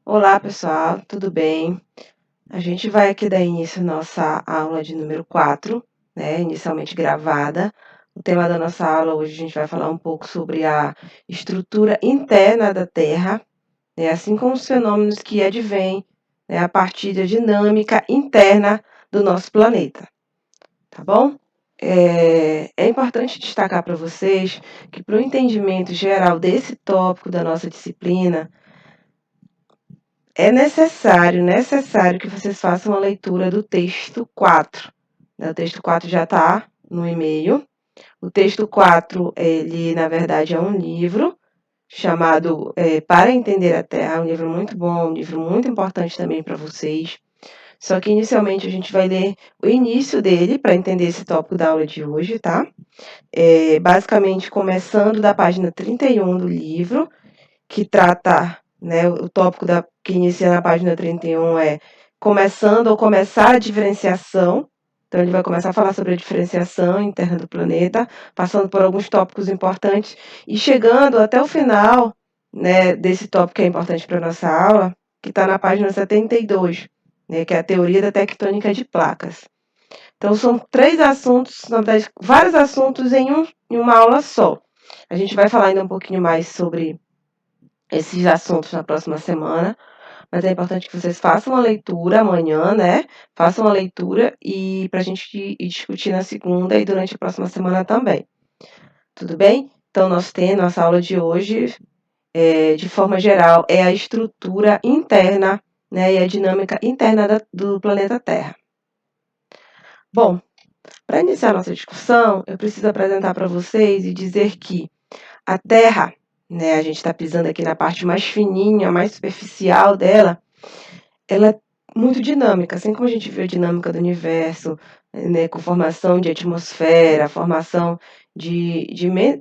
Olá, pessoal, tudo bem? A gente vai aqui dar início à nossa aula de número 4, né, inicialmente gravada. O tema da nossa aula hoje a gente vai falar um pouco sobre a estrutura interna da Terra, né, assim como os fenômenos que advêm, né, a partir da dinâmica interna do nosso planeta, tá bom? É importante destacar para vocês que, para o entendimento geral desse tópico da nossa disciplina, é necessário que vocês façam a leitura do texto 4. Né? O texto 4 já está no e-mail. O texto 4, ele, na verdade, é um livro chamado Para Entender a Terra, um livro muito bom, um livro muito importante também para vocês. Só que, inicialmente, a gente vai ler o início dele para entender esse tópico da aula de hoje, tá? Basicamente, começando da página 31 do livro, que trata, né, o tópico que inicia na página 31 é começando ou começar a diferenciação. Então, ele vai começar a falar sobre a diferenciação interna do planeta, passando por alguns tópicos importantes e chegando até o final, né, desse tópico que é importante para a nossa aula, que está na página 72, né, que é a teoria da tectônica de placas. Então, são 3 assuntos, na verdade, vários assuntos em uma aula só. A gente vai falar ainda um pouquinho mais sobre esses assuntos na próxima semana, mas é importante que vocês façam a leitura amanhã, né? Façam a leitura e para a gente ir discutir na segunda e durante a próxima semana também. Tudo bem? Então, nossa aula de hoje, de forma geral, é a estrutura interna, né, e a dinâmica interna do planeta Terra. Bom, para iniciar nossa discussão, eu preciso apresentar para vocês e dizer que a Terra, né, a gente está pisando aqui na parte mais fininha, mais superficial dela, ela é muito dinâmica, assim como a gente viu a dinâmica do universo, né, com formação de atmosfera, formação de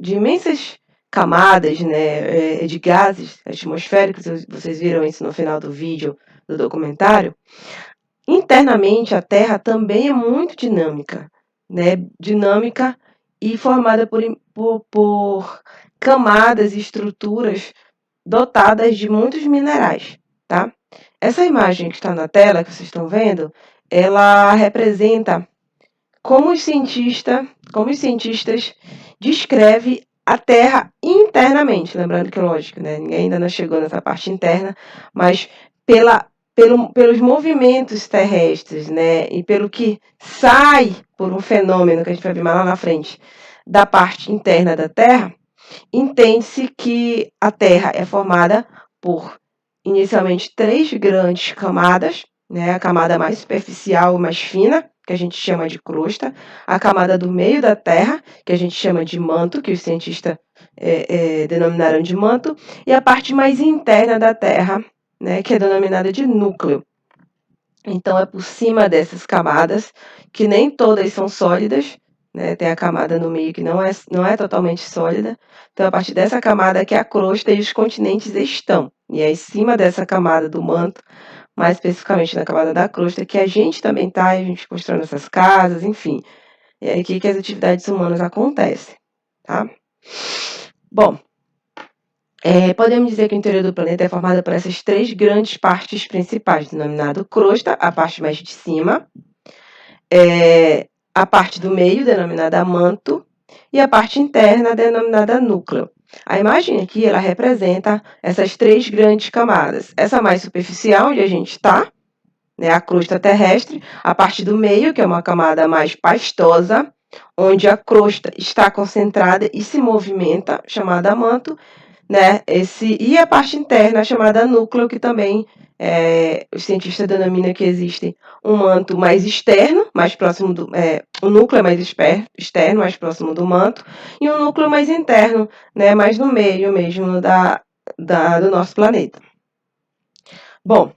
imensas camadas, né, de gases atmosféricos, vocês viram isso no final do vídeo do documentário. Internamente, a Terra também é muito dinâmica, né, dinâmica e formada por camadas e estruturas dotadas de muitos minerais, tá? Essa imagem que está na tela, que vocês estão vendo, ela representa como os cientistas descrevem a Terra internamente. Lembrando que, lógico, né, ninguém ainda não chegou nessa parte interna, mas pelos movimentos terrestres, né, e pelo que sai por um fenômeno que a gente vai ver mais lá na frente, da parte interna da Terra, entende-se que a Terra é formada por, inicialmente, 3 grandes camadas, né? A camada mais superficial, mais fina, que a gente chama de crosta, a camada do meio da Terra, que a gente chama de manto, que os cientistas denominaram de manto, e a parte mais interna da Terra, né? Que é denominada de núcleo. Então, é por cima dessas camadas, que nem todas são sólidas, né? Tem a camada no meio que não é totalmente sólida. Então, a partir dessa camada que a crosta e os continentes estão. E é em cima dessa camada do manto, mais especificamente na camada da crosta, que a gente também está, a gente construindo essas casas, enfim. É aqui que as atividades humanas acontecem, tá? Bom, podemos dizer que o interior do planeta é formado por essas 3 grandes partes principais, denominado crosta, a parte mais de cima, a parte do meio, denominada manto, e a parte interna, denominada núcleo. A imagem aqui, ela representa essas 3 grandes camadas. Essa mais superficial, onde a gente está, né, a crosta terrestre, a parte do meio, que é uma camada mais pastosa, onde a crosta está concentrada e se movimenta, chamada manto, né? E a parte interna, chamada núcleo, que também os cientistas denominam que existe um manto mais externo, mais próximo do. O núcleo é mais externo, mais próximo do manto, e um núcleo mais interno, né? Mais no meio mesmo do nosso planeta. Bom,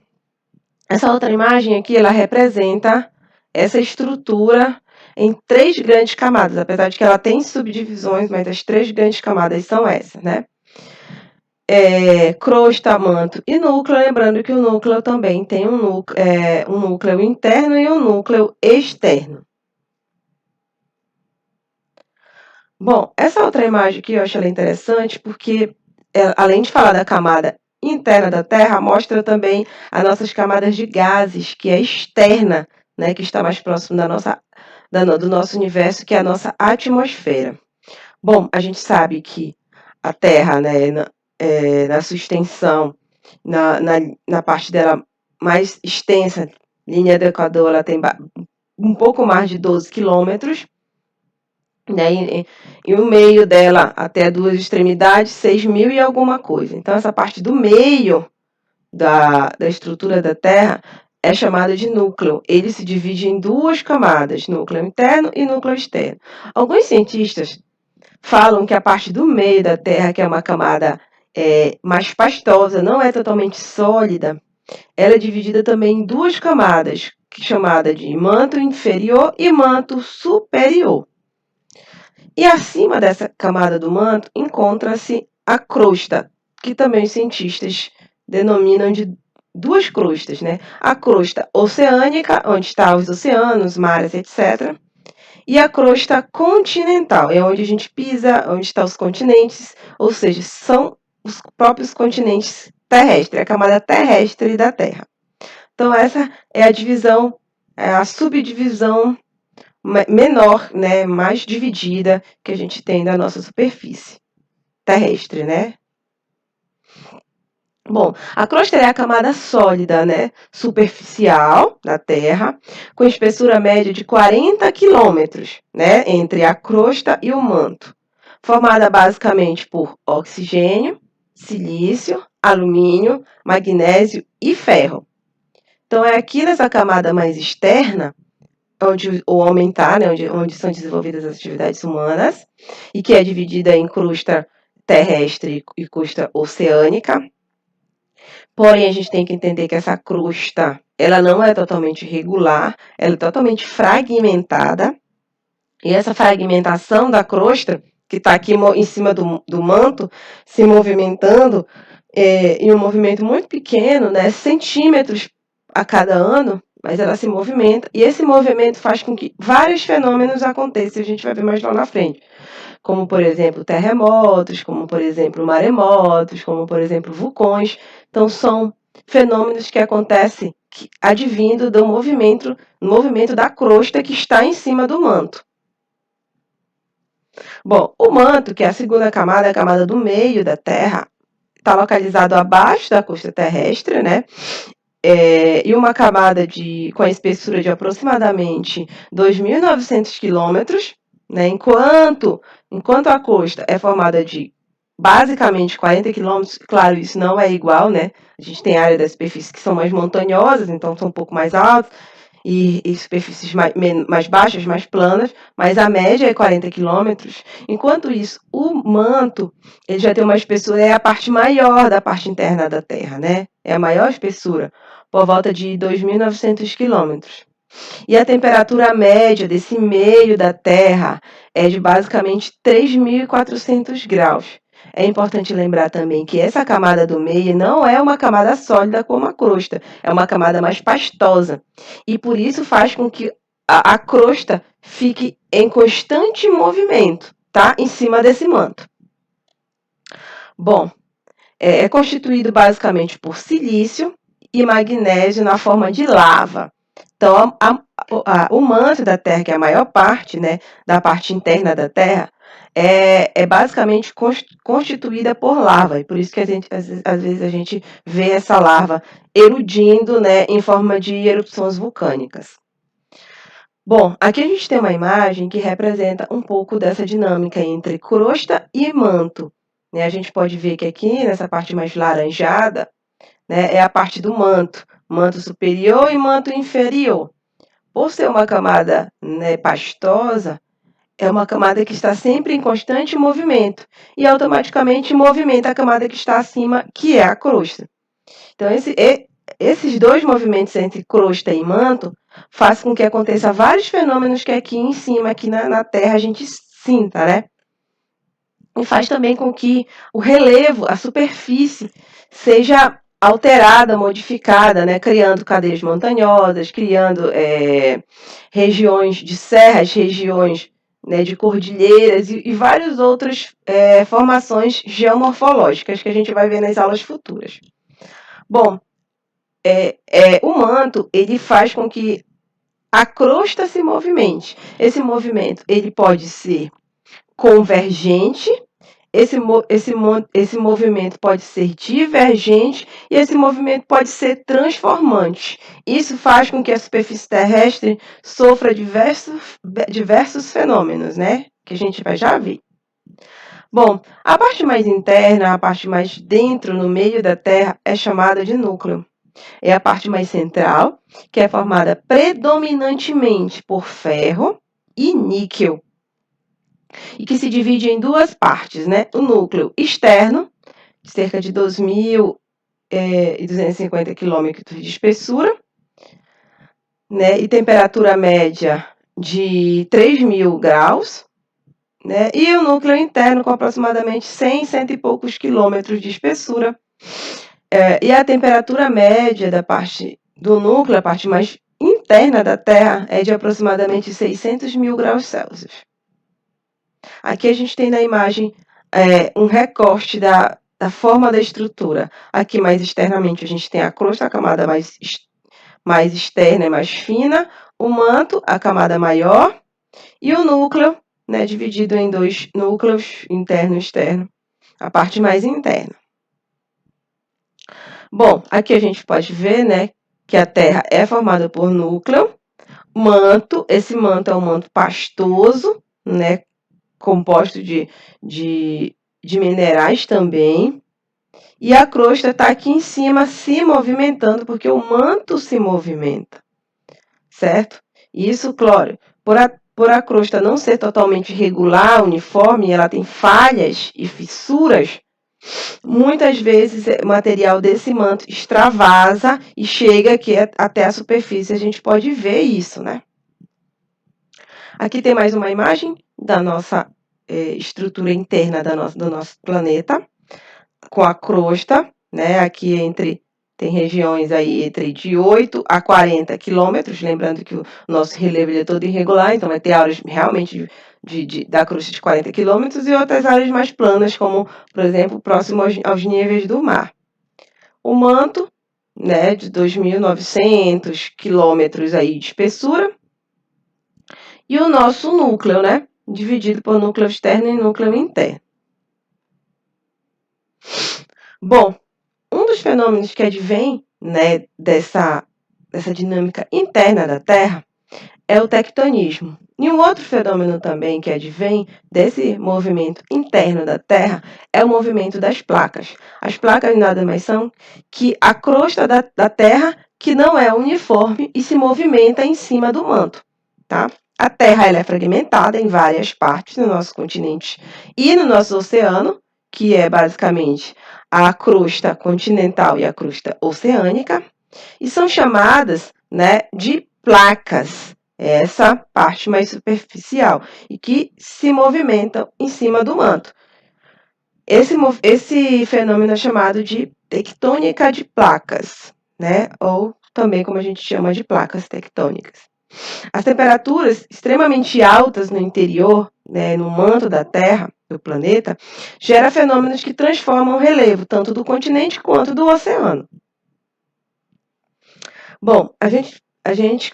essa outra imagem aqui, ela representa essa estrutura em 3 grandes camadas, apesar de que ela tem subdivisões, mas as 3 grandes camadas são essas, né? Crosta, manto e núcleo, lembrando que o núcleo também tem um núcleo interno e um núcleo externo. Bom, essa outra imagem aqui eu acho ela interessante porque, além de falar da camada interna da Terra mostra também as nossas camadas de gases, que é externa, né, que está mais próximo do nosso universo, que é a nossa atmosfera. Bom, a gente sabe que a Terra, né, na sua extensão, na parte dela mais extensa, linha do Equador, ela tem um pouco mais de 12 quilômetros, né, e o meio dela até duas extremidades, 6.000 e alguma coisa. Então, essa parte do meio da estrutura da Terra é chamada de núcleo. Ele se divide em duas camadas, núcleo interno e núcleo externo. Alguns cientistas falam que a parte do meio da Terra, que é uma camada mais pastosa, não é totalmente sólida, ela é dividida também em duas camadas, chamada de manto inferior e manto superior. E acima dessa camada do manto encontra-se a crosta, que também os cientistas denominam de duas crostas, né? A crosta oceânica, onde estão os oceanos, mares, etc. E a crosta continental, é onde a gente pisa, onde estão os continentes, ou seja, são os próprios continentes terrestres, a camada terrestre da Terra. Então, essa é a divisão, é a subdivisão menor, né, mais dividida que a gente tem da nossa superfície terrestre, né? Bom, a crosta é a camada sólida, né, superficial da Terra, com espessura média de 40 quilômetros, né, entre a crosta e o manto, formada basicamente por oxigênio, silício, alumínio, magnésio e ferro. Então, é aqui nessa camada mais externa onde o homem está, né, onde são desenvolvidas as atividades humanas, e que é dividida em crosta terrestre e crosta oceânica. Porém, a gente tem que entender que essa crosta, ela não é totalmente regular, ela é totalmente fragmentada. E essa fragmentação da crosta, que está aqui em cima do manto, se movimentando, em um movimento muito pequeno, né, centímetros a cada ano, mas ela se movimenta, e esse movimento faz com que vários fenômenos aconteçam, a gente vai ver mais lá na frente, como, por exemplo, terremotos, como, por exemplo, maremotos, como, por exemplo, vulcões. Então, são fenômenos que acontecem advindo do movimento da crosta que está em cima do manto. Bom, o manto, que é a segunda camada, é a camada do meio da Terra, está localizado abaixo da crosta terrestre, né? E uma camada com a espessura de aproximadamente 2.900 quilômetros, né? Enquanto a crosta é formada de basicamente 40 quilômetros, claro, isso não é igual, né? A gente tem áreas da superfície que são mais montanhosas, então são um pouco mais altas, e superfícies mais baixas, mais planas, mas a média é 40 quilômetros. Enquanto isso, o manto ele já tem uma espessura, é a parte maior da parte interna da Terra, né? É a maior espessura, por volta de 2.900 quilômetros. E a temperatura média desse meio da Terra é de basicamente 3.400 graus. É importante lembrar também que essa camada do meio não é uma camada sólida como a crosta, é uma camada mais pastosa. E por isso faz com que a crosta fique em constante movimento, tá? Em cima desse manto. Bom, é constituído basicamente por silício e magnésio na forma de lava. Então, o manto da Terra, que é a maior parte, né, da parte interna da Terra, é basicamente constituída por lava, e por isso que às vezes a gente vê essa lava erudindo, né, em forma de erupções vulcânicas. Bom, aqui a gente tem uma imagem que representa um pouco dessa dinâmica entre crosta e manto, né? A gente pode ver que aqui, nessa parte mais laranjada, né, é a parte do manto superior e manto inferior. Por ser uma camada, né, pastosa, é uma camada que está sempre em constante movimento e automaticamente movimenta a camada que está acima, que é a crosta. Então, esses dois movimentos entre crosta e manto fazem com que aconteça vários fenômenos que aqui em cima, aqui na Terra, a gente sinta, né? E faz também com que o relevo, a superfície, seja alterada, modificada, né? Criando cadeias montanhosas, criando regiões de serras, regiões né, de cordilheiras e várias outras formações geomorfológicas que a gente vai ver nas aulas futuras. Bom, o manto, ele faz com que a crosta se movimente. Esse movimento, ele pode ser convergente, esse movimento pode ser divergente e esse movimento pode ser transformante. Isso faz com que a superfície terrestre sofra diversos fenômenos, né? Que a gente vai já ver. Bom, a parte mais interna, a parte mais dentro, no meio da Terra, é chamada de núcleo. É a parte mais central, que é formada predominantemente por ferro e níquel, e que se divide em duas partes, né? O núcleo externo, de cerca de 2.250 quilômetros de espessura, né? E temperatura média de 3.000 graus, né? E o núcleo interno com aproximadamente 100 e poucos quilômetros de espessura. E a temperatura média da parte do núcleo, a parte mais interna da Terra, é de aproximadamente 600.000 graus Celsius. Aqui a gente tem na imagem um recorte da forma da estrutura. Aqui mais externamente a gente tem a crosta, a camada mais externa e mais fina, o manto, a camada maior, e o núcleo, né, dividido em dois núcleos, interno e externo, a parte mais interna. Bom, aqui a gente pode ver, né, que a Terra é formada por núcleo, manto, esse manto é um manto pastoso, né, composto de minerais também, e a crosta está aqui em cima se movimentando, porque o manto se movimenta, certo? Isso, claro, por a crosta não ser totalmente regular, uniforme, ela tem falhas e fissuras, muitas vezes o material desse manto extravasa e chega aqui até a superfície. A gente pode ver isso, né? Aqui tem mais uma imagem da nossa estrutura interna do nosso planeta, com a crosta, né? Aqui tem regiões aí entre de 8 a 40 quilômetros, lembrando que o nosso relevo é todo irregular, então vai ter áreas realmente da crosta de 40 quilômetros e outras áreas mais planas, como, por exemplo, próximo aos níveis do mar. O manto, né, de 2.900 quilômetros aí de espessura, e o nosso núcleo, né, dividido por núcleo externo e núcleo interno. Bom, um dos fenômenos que advém, né, dessa dinâmica interna da Terra é o tectonismo. E um outro fenômeno também que advém desse movimento interno da Terra é o movimento das placas. As placas nada mais são que a crosta da Terra que não é uniforme e se movimenta em cima do manto, tá? A Terra ela é fragmentada em várias partes no nosso continente e no nosso oceano, que é basicamente a crosta continental e a crosta oceânica, e são chamadas, né, de placas, essa parte mais superficial, e que se movimentam em cima do manto. Esse fenômeno é chamado de tectônica de placas, né, ou também como a gente chama de placas tectônicas. As temperaturas extremamente altas no interior, né, no manto da Terra, do planeta, gera fenômenos que transformam o relevo, tanto do continente quanto do oceano. Bom,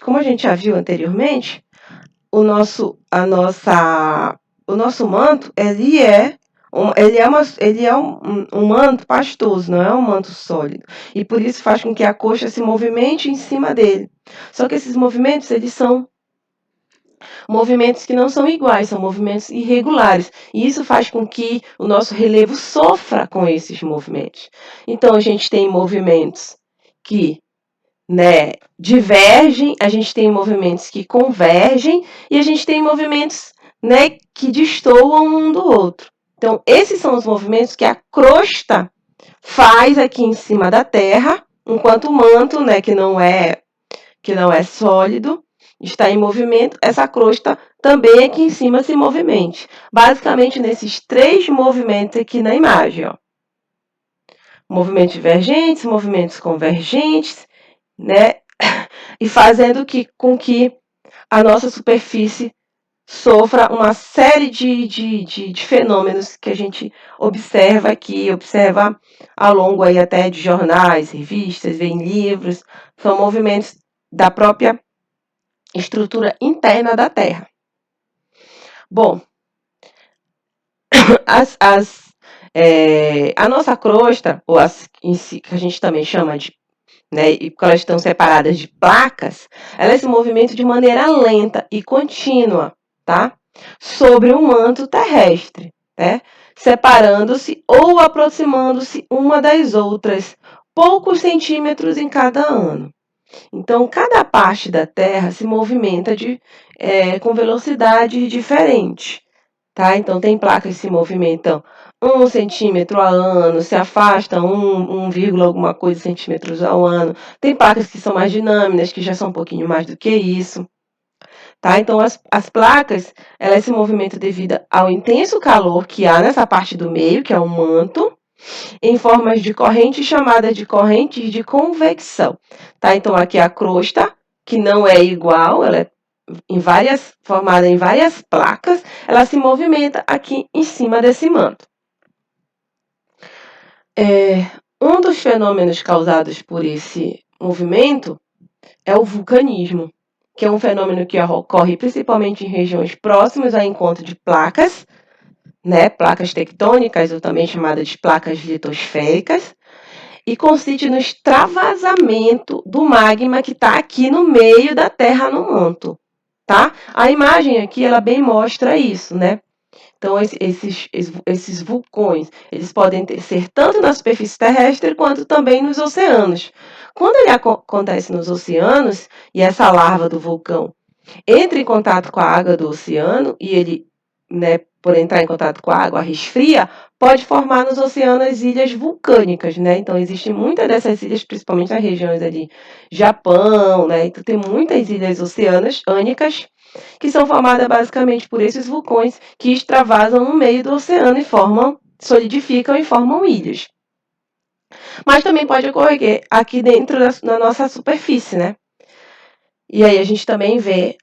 como a gente já viu anteriormente, o nosso manto, ele é um manto pastoso, não é um manto sólido. E por isso faz com que a coxa se movimente em cima dele. Só que esses movimentos, eles são movimentos que não são iguais, são movimentos irregulares. E isso faz com que o nosso relevo sofra com esses movimentos. Então, a gente tem movimentos que, né, divergem, a gente tem movimentos que convergem e a gente tem movimentos, né, que destoam um do outro. Então, esses são os movimentos que a crosta faz aqui em cima da Terra, enquanto o manto, né, que não é sólido, está em movimento, essa crosta também aqui em cima se movimente. Basicamente, nesses três movimentos aqui na imagem, ó. Movimentos divergentes, movimentos convergentes, né? E fazendo com que a nossa superfície sofra uma série de fenômenos que a gente observa aqui, observa ao longo aí até de jornais, revistas, vê em livros, são movimentos da própria estrutura interna da Terra. Bom, a nossa crosta, ou as que a gente também chama de, né, e porque elas estão separadas de placas, elas se movimentam de maneira lenta e contínua, tá? Sobre o manto terrestre, né? Separando-se ou aproximando-se uma das outras, poucos centímetros em cada ano. Então, cada parte da Terra se movimenta com velocidades diferentes. Tá? Então, tem placas que se movimentam 1 centímetro ao ano, se afastam 1, alguma coisa centímetros ao ano. Tem placas que são mais dinâmicas, que já são um pouquinho mais do que isso. Tá? Então, as placas, elas se movimentam devido ao intenso calor que há nessa parte do meio, que é o manto, em formas de correntes chamadas de correntes de convecção. Tá? Então, aqui a crosta, que não é igual, ela é formada em várias placas, ela se movimenta aqui em cima desse manto. Um dos fenômenos causados por esse movimento é o vulcanismo, que é um fenômeno que ocorre principalmente em regiões próximas ao encontro de placas, né, placas tectônicas, ou também chamadas de placas litosféricas, e consiste no extravasamento do magma que está aqui no meio da Terra no manto. Tá? A imagem aqui, ela bem mostra isso, né? Então, esses vulcões, eles podem ser tanto na superfície terrestre quanto também nos oceanos. Quando ele acontece nos oceanos, e essa larva do vulcão entra em contato com a água do oceano, e ele, né, por entrar em contato com a água, resfria, pode formar nos oceanos ilhas vulcânicas, né? Então, existem muitas dessas ilhas, principalmente nas regiões ali, Japão, né? Então, tem muitas ilhas oceânicas que são formadas basicamente por esses vulcões que extravasam no meio do oceano e solidificam e formam ilhas. Mas também pode ocorrer aqui dentro na nossa superfície, né? E aí a gente também vê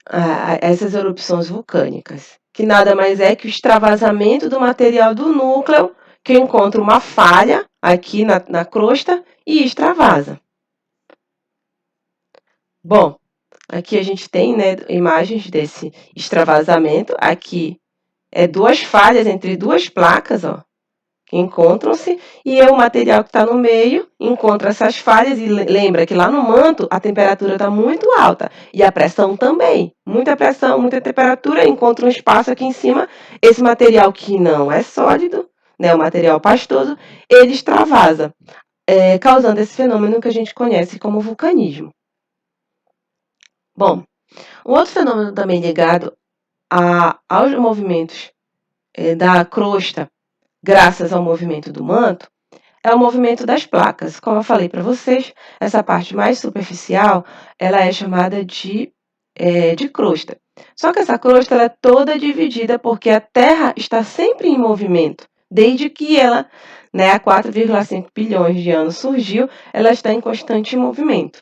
essas erupções vulcânicas, que nada mais é que o extravasamento do material do núcleo, que encontra uma falha aqui na crosta e extravasa. Bom, aqui a gente tem, né, imagens desse extravasamento. Aqui duas falhas entre duas placas, ó, que encontram-se, e o material que está no meio encontra essas falhas, e lembra que lá no manto a temperatura está muito alta, e a pressão também. Muita pressão, muita temperatura, encontra um espaço aqui em cima, esse material que não é sólido, né, o material pastoso, ele extravasa, causando esse fenômeno que a gente conhece como vulcanismo. Bom, um outro fenômeno também ligado aos movimentos da crosta, graças ao movimento do manto, é o movimento das placas. Como eu falei para vocês, essa parte mais superficial, ela é chamada de crosta. Só que essa crosta ela é toda dividida porque a Terra está sempre em movimento. Desde que ela, né, há 4,5 bilhões de anos surgiu, ela está em constante movimento.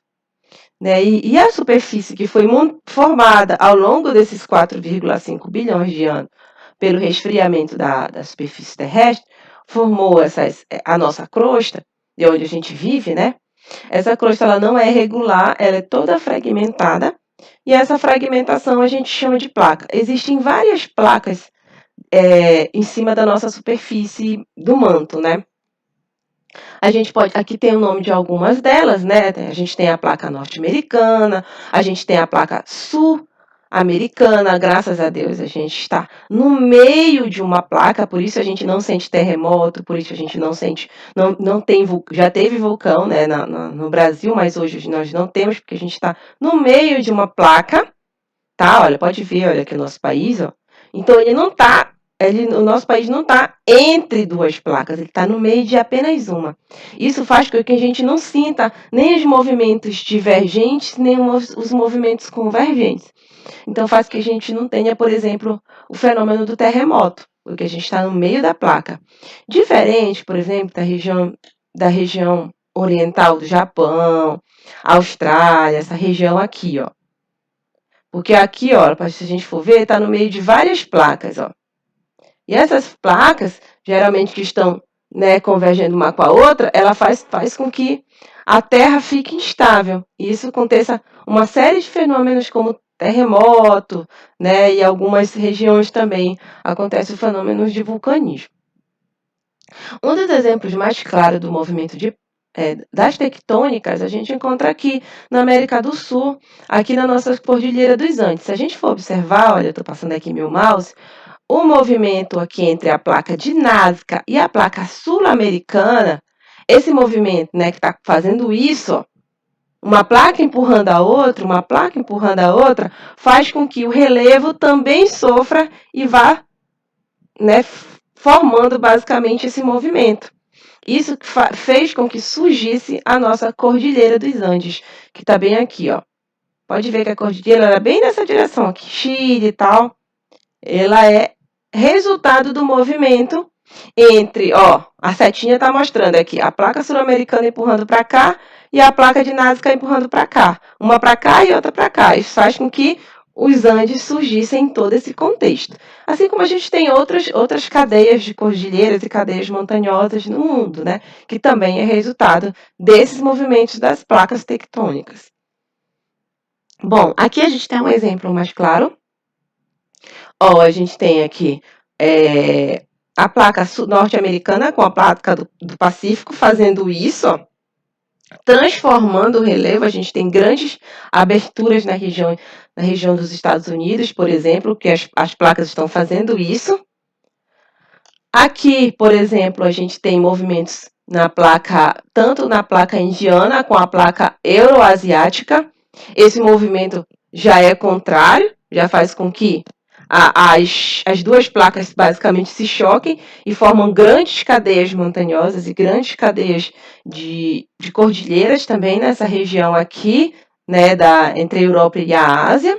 Né? E a superfície que foi formada ao longo desses 4,5 bilhões de anos pelo resfriamento da superfície terrestre, formou a nossa crosta, de onde a gente vive, né? Essa crosta ela não é regular, ela é toda fragmentada, e essa fragmentação a gente chama de placa. Existem várias placas em cima da nossa superfície do manto, né? A gente pode, aqui tem o nome de algumas delas, né? A gente tem a placa norte-americana, a gente tem a placa sul-americana, graças a Deus a gente está no meio de uma placa, por isso a gente não sente terremoto, por isso a gente não sente, não tem, já teve vulcão, né, no Brasil, mas hoje nós não temos, porque a gente está no meio de uma placa, tá? Olha, pode ver, olha aqui o nosso país, ó. Então ele não está o nosso país não está entre duas placas, ele está no meio de apenas uma. Isso faz com que a gente não sinta nem os movimentos divergentes, nem os movimentos convergentes. Então, faz com que a gente não tenha, por exemplo, o fenômeno do terremoto, porque a gente está no meio da placa. Diferente, por exemplo, da região oriental do Japão, Austrália, essa região aqui, ó. Porque aqui, ó, se a gente for ver, está no meio de várias placas, ó. E essas placas, geralmente que estão, né, convergendo uma com a outra, ela faz com que a Terra fique instável. E isso aconteça uma série de fenômenos como terremoto, né, e algumas regiões também acontecem fenômenos de vulcanismo. Um dos exemplos mais claros do movimento das tectônicas a gente encontra aqui na América do Sul, aqui na nossa Cordilheira dos Andes. Se a gente for observar, olha, eu estou passando aqui meu mouse, o movimento aqui entre a placa de Nazca e a placa sul-americana, esse movimento, né, que está fazendo isso, ó, uma placa empurrando a outra, uma placa empurrando a outra, faz com que o relevo também sofra e vá, né, formando basicamente esse movimento. Isso fez com que surgisse a nossa Cordilheira dos Andes, que está bem aqui, ó. Pode ver que a cordilheira era bem nessa direção aqui, Chile e tal. Ela é resultado do movimento entre, ó, a setinha está mostrando aqui, a placa sul-americana empurrando para cá e a placa de Nazca empurrando para cá. Uma para cá e outra para cá. Isso faz com que os Andes surgissem em todo esse contexto. Assim como a gente tem outras cadeias de cordilheiras e cadeias montanhosas no mundo, né? Que também é resultado desses movimentos das placas tectônicas. Bom, aqui a gente tem um exemplo mais claro. Ó, a gente tem aqui a placa norte-americana com a placa do Pacífico fazendo isso, ó, transformando o relevo. A gente tem grandes aberturas na região dos Estados Unidos, por exemplo, que as placas estão fazendo isso. Aqui, por exemplo, a gente tem movimentos tanto na placa indiana com a placa euroasiática. Esse movimento já é contrário, já faz com que as duas placas basicamente se choquem e formam grandes cadeias montanhosas e grandes cadeias de cordilheiras também nessa região aqui, né, entre a Europa e a Ásia.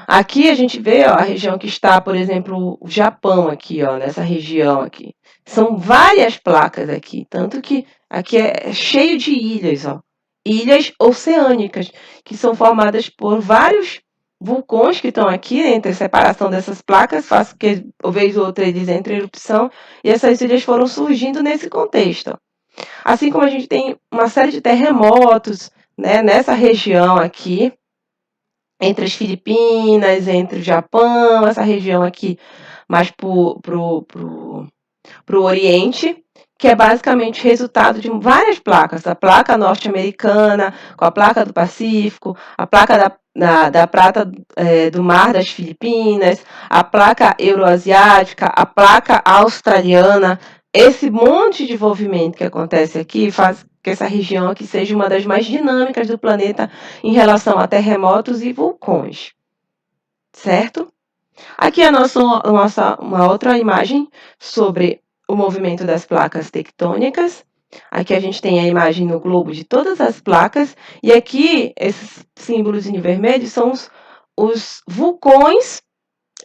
Aqui a gente vê, ó, a região que está, por exemplo, o Japão aqui, ó, nessa região aqui. São várias placas aqui, tanto que aqui é cheio de ilhas, ó. Ilhas oceânicas, que são formadas por vários vulcões que estão aqui, entre a separação dessas placas, faz com que, uma vez ou outra, eles entrem em erupção, e essas ilhas foram surgindo nesse contexto. Ó. Assim como a gente tem uma série de terremotos, né, nessa região aqui, entre as Filipinas, entre o Japão, essa região aqui mais pro Oriente, que é basicamente resultado de várias placas. A placa norte-americana, com a placa do Pacífico, a placa da prata do mar das Filipinas, a placa euroasiática, a placa australiana. Esse monte de movimento que acontece aqui faz que essa região aqui seja uma das mais dinâmicas do planeta em relação a terremotos e vulcões, certo? Aqui é uma outra imagem sobre o movimento das placas tectônicas. Aqui a gente tem a imagem no globo de todas as placas, e aqui esses símbolos em vermelho são os vulcões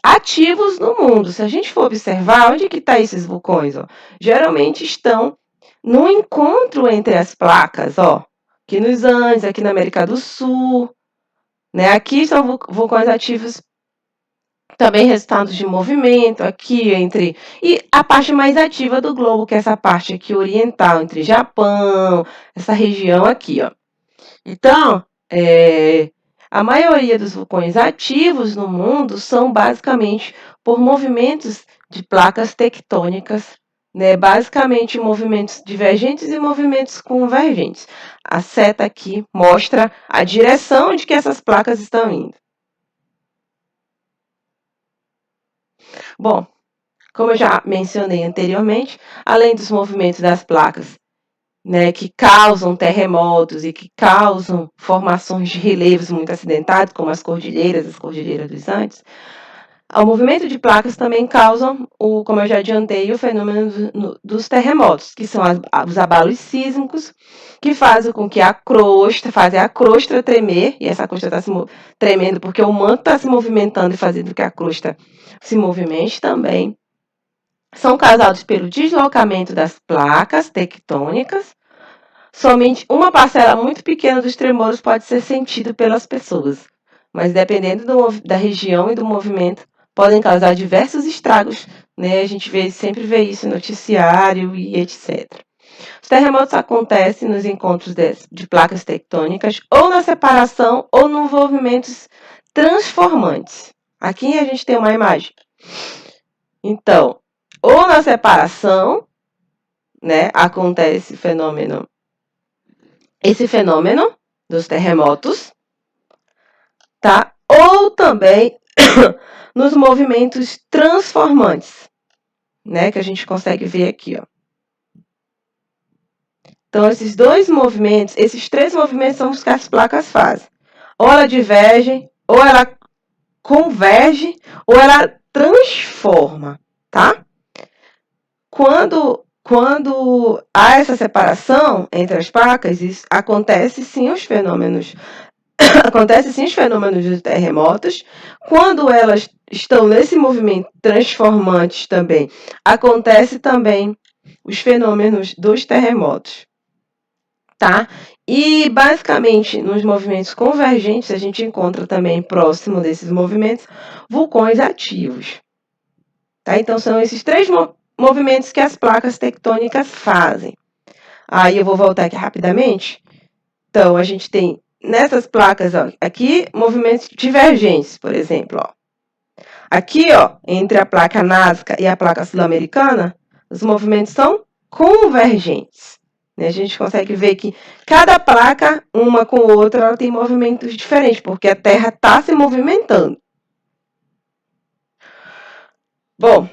ativos no mundo. Se a gente for observar, onde que estão esses vulcões? Ó? Geralmente estão no encontro entre as placas, ó, aqui nos Andes, aqui na América do Sul, né? Aqui são vulcões ativos, também resultados de movimento aqui entre... E a parte mais ativa do globo, que é essa parte aqui oriental, entre Japão, essa região aqui, ó. Então, a maioria dos vulcões ativos no mundo são basicamente por movimentos de placas tectônicas, né? Basicamente movimentos divergentes e movimentos convergentes. A seta aqui mostra a direção de que essas placas estão indo. Bom, como eu já mencionei anteriormente, além dos movimentos das placas, né, que causam terremotos e que causam formações de relevos muito acidentados, como as Cordilheiras dos Andes, o movimento de placas também causa, como eu já adiantei, o fenômeno dos terremotos, que são os abalos sísmicos, que fazem com que fazem a crosta tremer, e essa crosta está se tremendo porque o manto está se movimentando e fazendo com que a crosta se movimente também. São causados pelo deslocamento das placas tectônicas. Somente uma parcela muito pequena dos tremores pode ser sentido pelas pessoas. mas dependendo da região e do movimento, podem causar diversos estragos, né? A gente sempre vê isso no noticiário e etc. Os terremotos acontecem nos encontros de placas tectônicas, ou na separação, ou nos movimentos transformantes. Aqui a gente tem uma imagem. Então, ou na separação, né, acontece esse fenômeno dos terremotos, tá? Ou também nos movimentos transformantes, né, que a gente consegue ver aqui, ó. Então, esses três movimentos são os que as placas fazem. Ou ela diverge, ou ela converge, ou ela transforma, tá? Quando há essa separação entre as placas, acontece sim os fenômenos dos terremotos. Quando elas estão nesse movimento transformantes também, acontece também os fenômenos dos terremotos, tá? E basicamente nos movimentos convergentes a gente encontra também próximo desses movimentos vulcões ativos, tá? Então são esses três movimentos que as placas tectônicas fazem. Aí eu vou voltar aqui rapidamente. Então a gente tem nessas placas, ó, aqui movimentos divergentes, por exemplo, ó. Aqui, ó, entre a placa Nazca e a placa sul-americana, os movimentos são convergentes. A gente consegue ver que cada placa, uma com a outra, ela tem movimentos diferentes, porque a Terra está se movimentando. Bom,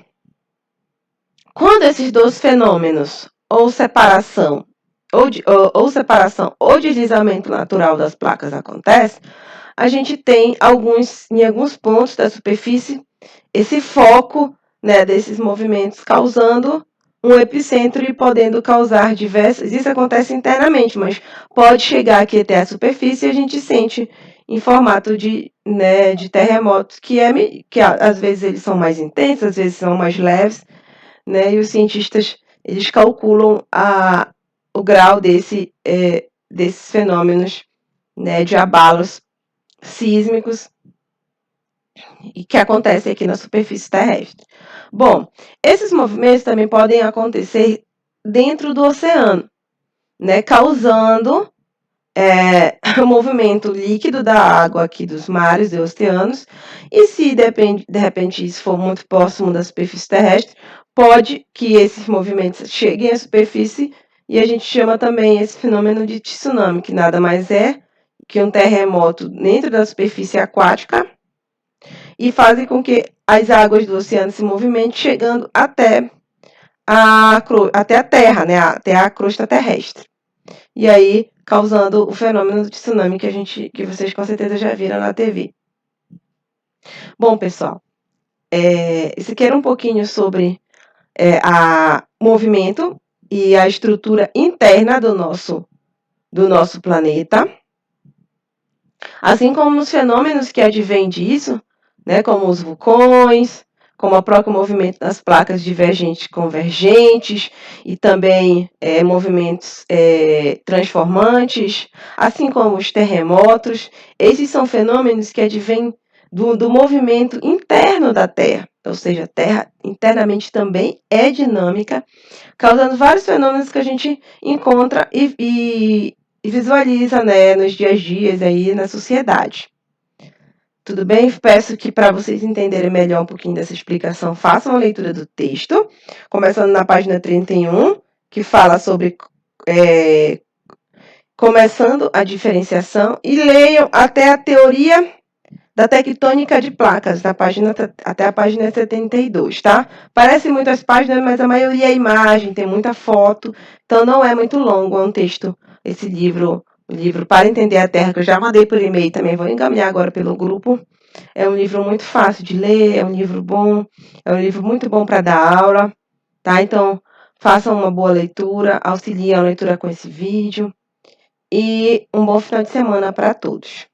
quando esses dois fenômenos, ou separação ou deslizamento natural das placas acontece, a gente tem em alguns pontos da superfície esse foco, né, desses movimentos causando um epicentro e podendo causar diversas... Isso acontece internamente, mas pode chegar aqui até a superfície e a gente sente em formato de terremotos, que às vezes eles são mais intensos, às vezes são mais leves, né, e os cientistas eles calculam o grau desses fenômenos, né, de abalos sísmicos e que acontecem aqui na superfície terrestre. Bom, esses movimentos também podem acontecer dentro do oceano, né, causando o movimento líquido da água aqui dos mares e oceanos, e se de repente isso for muito próximo da superfície terrestre, pode que esses movimentos cheguem à superfície e a gente chama também esse fenômeno de tsunami, que nada mais é que um terremoto dentro da superfície aquática e fazem com que as águas do oceano se movimentem, chegando até a Terra, né, até a crosta terrestre. E aí, causando o fenômeno do tsunami que vocês com certeza já viram na TV. Bom, pessoal, isso aqui era um pouquinho sobre o movimento e a estrutura interna do nosso planeta, assim como os fenômenos que advêm disso, né, como os vulcões, como o próprio movimento das placas divergentes e convergentes, e também movimentos transformantes, assim como os terremotos. Esses são fenômenos que advêm do movimento interno da Terra, ou seja, a Terra internamente também é dinâmica, causando vários fenômenos que a gente encontra e visualiza, né, nos dias a dias aí na sociedade. Tudo bem? Peço que, para vocês entenderem melhor um pouquinho dessa explicação, façam a leitura do texto, começando na página 31, que fala sobre começando a diferenciação, e leiam até a teoria da tectônica de placas, até a página 72, tá? Parece muitas páginas, mas a maioria é imagem, tem muita foto, então não é muito longo, é um texto, esse livro, o livro Para Entender a Terra, que eu já mandei por e-mail também, vou encaminhar agora pelo grupo. É um livro muito fácil de ler, é um livro bom, é um livro muito bom para dar aula, tá? Então, façam uma boa leitura, auxiliem a leitura com esse vídeo, e um bom final de semana para todos.